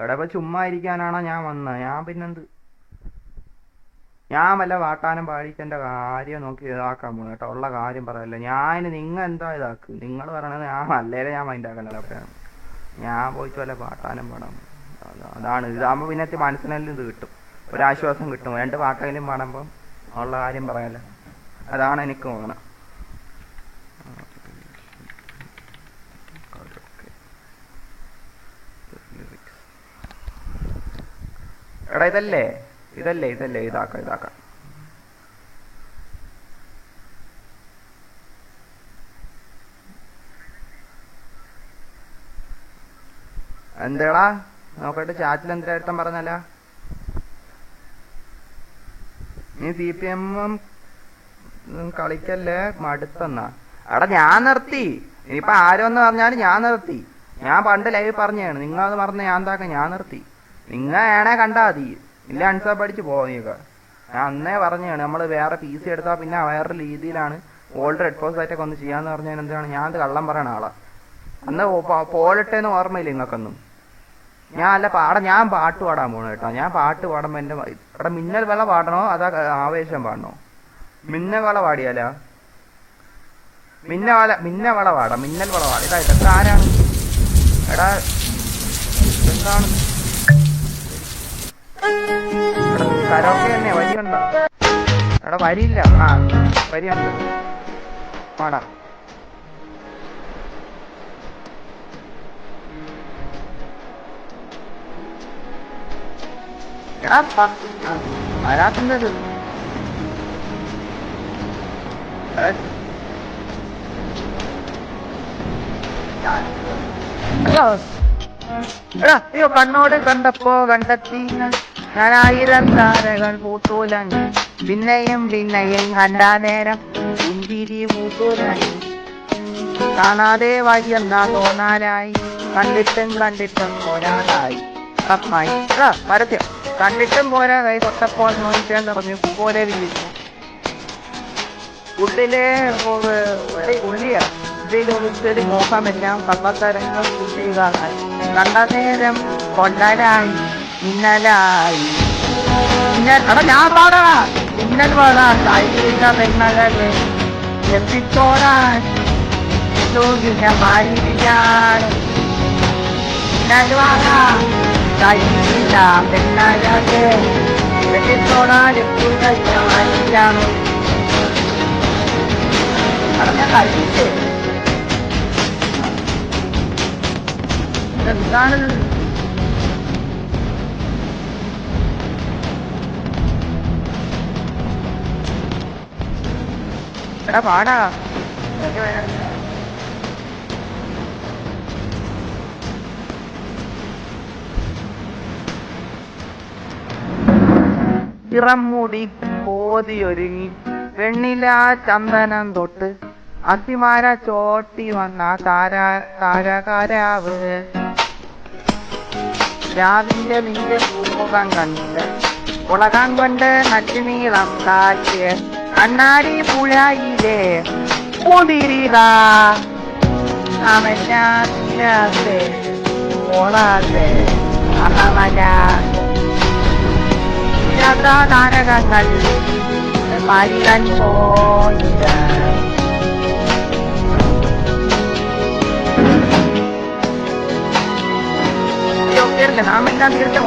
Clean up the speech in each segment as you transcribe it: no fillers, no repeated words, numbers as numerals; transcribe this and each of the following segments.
എടാ ഇപ്പൊ ചുമ്മാ ഇരിക്കാനാണോ ഞാൻ വന്നത്? ഞാൻ പിന്നെന്ത്, ഞാൻ വല്ല വാട്ടാനും പാടിച്ചെന്റെ കാര്യം നോക്കി ഇതാക്കാൻ പോകും കേട്ടോ. ഉള്ള കാര്യം പറയല്ല ഞാൻ. നിങ്ങൾ എന്താ ഇതാക്ക്, നിങ്ങൾ പറയണത് ഞാൻ അല്ലേലും ഞാൻ മൈൻഡാക്കണ്ട അവിടെയാണ്. ഞാൻ പോയിട്ട് വല്ല പാട്ടാനും പാടാം. അതാണ് ഇതാകുമ്പോൾ പിന്നെ മനസ്സിനെല്ലാം ഇത് കിട്ടും, ഒരാശ്വാസം കിട്ടും. 2 പാട്ടെങ്കിലും പാടുമ്പം ഉള്ള കാര്യം പറയാല്ല. അതാണ് എനിക്ക് തോന്നണം. എടാ ഇതല്ലേ ഇതല്ലേ ഇതല്ലേ ഇതാക്കാം. എന്തേടാ നോക്കട്ടെ, ചാറ്റിൽ എന്തിനായിട്ടും പറഞ്ഞല്ല. നീ CPM കളിക്കല്ലേ, മടുത്തെന്നാ. എടാ ഞാൻ നിർത്തി. ഇനിയിപ്പൊ ആരോന്ന് പറഞ്ഞാലും ഞാൻ നിർത്തി. ഞാൻ പണ്ട് ലൈവ് പറഞ്ഞാണ്, നിങ്ങളത് പറഞ്ഞ ഞാൻ എന്താക്കാം, ഞാൻ നിർത്തി. നിങ്ങൾ ഏണേ കണ്ടാ മതി, ഇല്ല അൺസബ് അടിച്ച് പോവുക. ഞാൻ അന്നേ പറഞ്ഞാണ് നമ്മൾ വേറെ PC എടുത്താൽ പിന്നെ വേറെ രീതിയിലാണ് ഓൾഡ് റെഡ് ഫോഴ്സ് ആയിട്ടൊക്കെ ഒന്ന് ചെയ്യാന്ന് പറഞ്ഞാൽ എന്താണ്. ഞാൻ അത് കള്ളം പറയണ ആളാ. അന്ന് പോളിട്ടേന്ന് ഓർമ്മയില്ല നിങ്ങൾക്കൊന്നും. ഞാൻ പാട്ട് പാടാൻ പോണു കേട്ടോ. ഞാൻ പാട്ട് പാടുമ്പോ എന്റെ ഇവിടെ മിന്നൽ വെള്ള പാടണോ അതാ ആവേശം പാടണോ? മിന്നൽ വള പാടിയാലോ? മിന്നൽ വള പാടാം. ഇതായിട്ട് എത്ര ആരാണ്? എടാ എന്താണ് കരോക്കെ തന്നെ വരിയുണ്ടോ? എടാ വരിയില്ല. വരിയുണ്ട്, പാടാം. അതിനകത്തുണ്ടത് അയ്യോ കണ്ണോട് കണ്ടപ്പോ കണ്ടെത്തി ഞാൻ 1000 താരകൾ പൂത്തൂലങ്ങി. പിന്നെയും കണ്ടാ നേരം പുഞ്ചിരി പൂത്തൂലങ്ങി. കാണാതെ വഴിയെന്നാ തോന്നാനായി, കണ്ടിട്ടും ഒരാളായി. പരസ്യം കണ്ടിട്ടും പോരാ, കൈ തൊട്ടപ്പോൾ നോക്കാൻ പറഞ്ഞു പോലെ വിളിച്ചു. ഉള്ളിലെ ഉള്ളിയാ ഇതിലൊരുത്തരി മോഹമെല്ലാം കള്ളത്തരങ്ങൾ കുട്ടികളായി. കണ്ട നേരം കൊള്ളലായി മിന്നലായി. എടാ ഞാൻ പാടാ, മിന്നൽ പാടാൻ പെണ്ണകളെ എത്തിച്ചോടാൻ മാറിയാണ്. മിന്നൽ പാടാൻ കഴിയില്ല പെണ്ണകളെ എത്തിച്ചോടാൻ എത്തിയാണ്. ഞാൻ കഴിച്ചേ എന്താണ് എടാ പാടാ. ഇറമുടി പോതിയൊരുങ്ങി വെണ്ണില ചന്ദനം തൊട്ട് അത്തിമാര ചോട്ടി വന്ന താരകാരാവ്. രാവിലെ നിന്റെ പൂമുഖം കണ്ട് ഉലകം കൊണ്ട് നച്ചുനീളം കാറ്റ് കണ്ണാടി പുഴയിലെ പൂതിരിക അവനാതെ ഓളാതെ അഹമല താരകങ്ങൾ മരിക്കാൻ പോയില്ല. നാം എല്ലാം തീർച്ച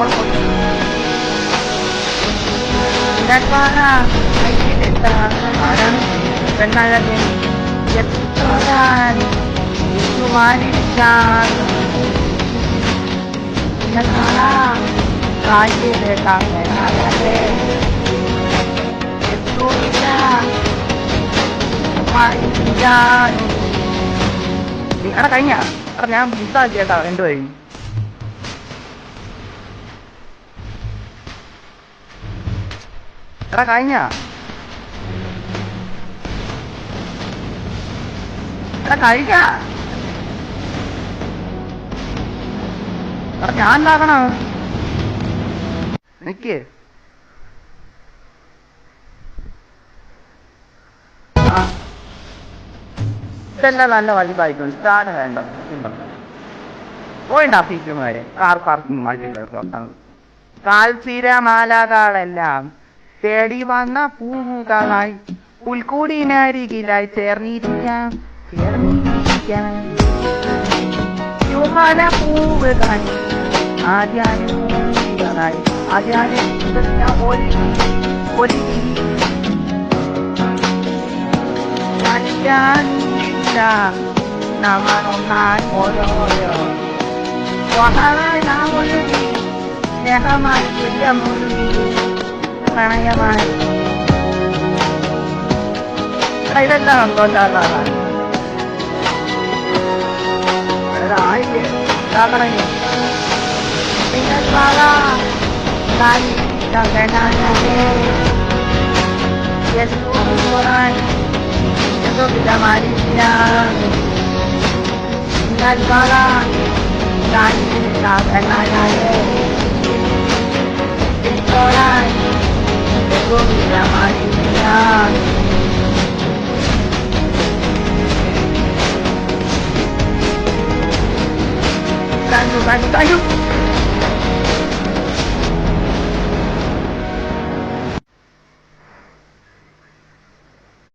പെണ്ണഴകൻ എടാ കഴിഞ്ഞ ഞാൻ മിസ്സാക്കി കേട്ടാ 2 വഴി. എടാ കഴിഞ്ഞ ഞാൻ എന്താക്കണോ എനിക്ക്? ഇതെല്ലാം നല്ല വലുതായിരിക്കും. ഇതാണ് വേണ്ട. പോയിണ്ടാ സീറ്റുമാരെ കാർ പാർക്കിംഗ് കാൽസിരമാലകളെല്ലാം തേടി വന്ന പൂവുകളായി പുൽക്കൂടിനരികിലായി ചേർന്നിരിക്കാം യുവന പൂവുകൾ ആദ്യാനുഭൂതികളായി സ്നേഹമായി പ്രണയമായി ഇതെല്ലാം സന്തോഷമാണ് Itu kita manisnya Ingat barang Dan kita kenanya Itulah Itu kita manisnya Thank you